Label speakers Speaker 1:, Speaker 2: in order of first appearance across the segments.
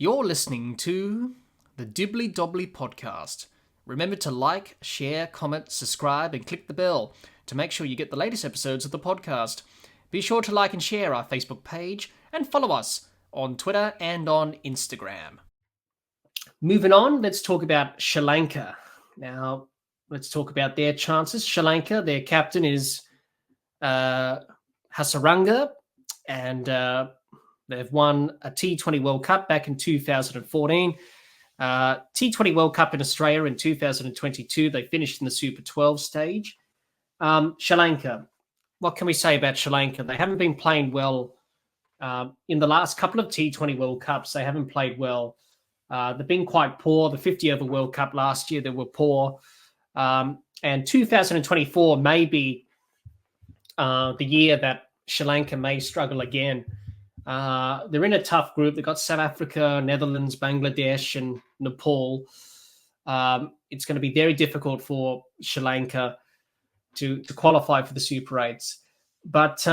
Speaker 1: You're listening to the Dibbly Dobbly Podcast. Remember to like, share, comment, subscribe, and click the bell to make sure you get the latest episodes of the podcast. Be sure to like and share our Facebook page and follow us on Twitter and on Instagram. Moving on, let's talk about Sri Lanka. Now, let's talk about their chances. Sri Lanka, their captain is Hasaranga, and they've won a T20 World Cup back in 2014. T20 World Cup in Australia in 2022. They finished in the Super 12 stage. Sri Lanka, what can we say about Sri Lanka? They haven't been playing well in the last couple of T20 World Cups. They haven't played well. They've been quite poor. The 50-over World Cup last year, they were poor. And 2024 may be the year that Sri Lanka may struggle again. They're in a tough group. They've got South Africa, Netherlands, Bangladesh, and Nepal. It's going to be very difficult for Sri Lanka to qualify for the Super 8s. But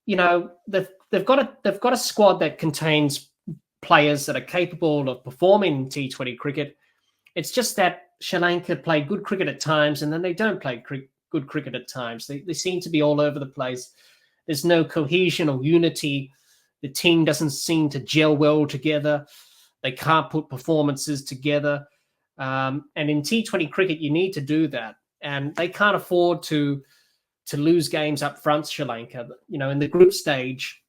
Speaker 1: they've got a squad that contains players that are capable of performing T20 cricket. It's just that Sri Lanka play good cricket at times, and then they don't play good cricket at times. They seem to be all over the place. There's no cohesion or unity. The team doesn't seem to gel well together. They can't put performances together. And in T20 cricket, you need to do that. And they can't afford to lose games up front, Sri Lanka. In the group stage,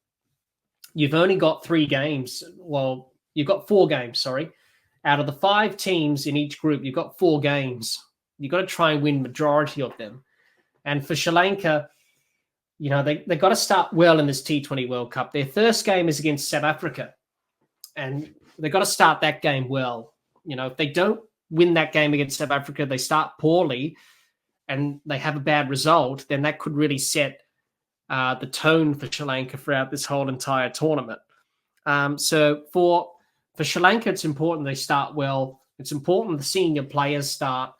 Speaker 1: you've only got 3 games. Well, you've got 4 games, sorry. Out of the 5 teams in each group, you've got 4 games. You've got to try and win majority of them. And for Sri Lanka, they've got to start well in this T20 World Cup. Their first game is against South Africa, and they've got to start that game well. If they don't win that game against South Africa, they start poorly, and they have a bad result, then that could really set the tone for Sri Lanka throughout this whole entire tournament. So for Sri Lanka, it's important they start well. It's important the senior players start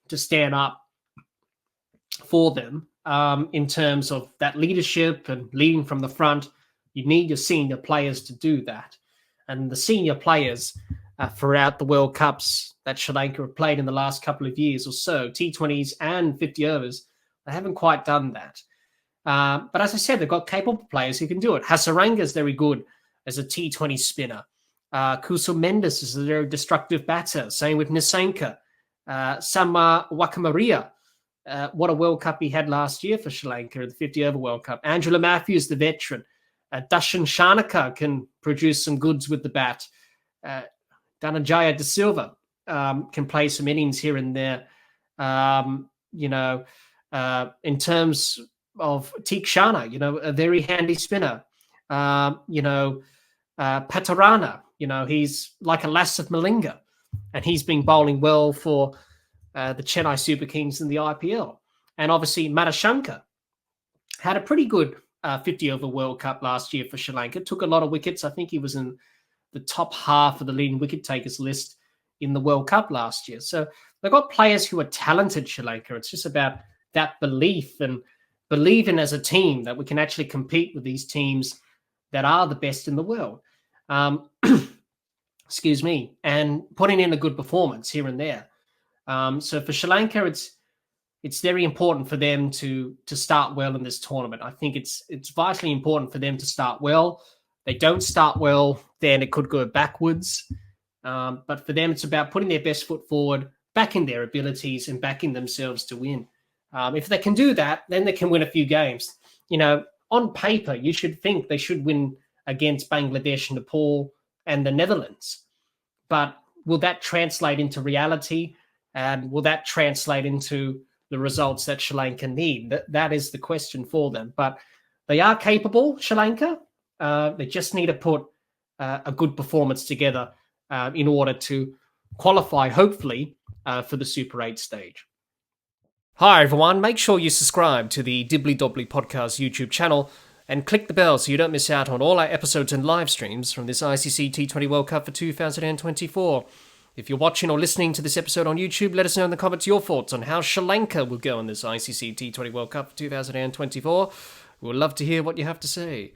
Speaker 1: to stand up for them. In terms of that leadership and leading from the front, you need your senior players to do that. And the senior players throughout the World Cups that Sri Lanka have played in the last couple of years or so, T20s and 50 overs, they haven't quite done that. But as I said, they've got capable players who can do it. Hasaranga is very good as a T20 spinner. Kusal Mendes is a very destructive batter. Same with Nisanka. Sama Wakamaria. What a World Cup he had last year for Sri Lanka at the 50-over World Cup. Angela Matthews, the veteran. Dashan Shanaka can produce some goods with the bat. Dhananjaya De Silva can play some innings here and there. In terms of Tikshana, a very handy spinner. Patarana, he's like a Lasith Malinga, and he's been bowling well for the Chennai Super Kings in the IPL. And obviously, Madashankar had a pretty good 50-over World Cup last year for Sri Lanka. Took a lot of wickets. I think he was in the top half of the leading wicket takers list in the World Cup last year. So they've got players who are talented, Sri Lanka. It's just about that belief and believing as a team that we can actually compete with these teams that are the best in the world. Excuse me. And putting in a good performance here and there. So for Sri Lanka, it's very important for them to start well in this tournament. I think it's vitally important for them to start well. They don't start well, then it could go backwards. But for them, it's about putting their best foot forward, backing their abilities, and backing themselves to win. If they can do that, then they can win a few games. On paper, you should think they should win against Bangladesh, Nepal, and the Netherlands. But will that translate into reality? And will that translate into the results that Sri Lanka need? That is the question for them. But they are capable, Sri Lanka. They just need to put a good performance together in order to qualify, hopefully, for the Super 8 stage. Hi, everyone. Make sure you subscribe to the Dibbly Dobbly Podcast YouTube channel and click the bell so you don't miss out on all our episodes and live streams from this ICC T20 World Cup for 2024. If you're watching or listening to this episode on YouTube, let us know in the comments your thoughts on how Sri Lanka will go in this ICC T20 World Cup for 2024. We would love to hear what you have to say.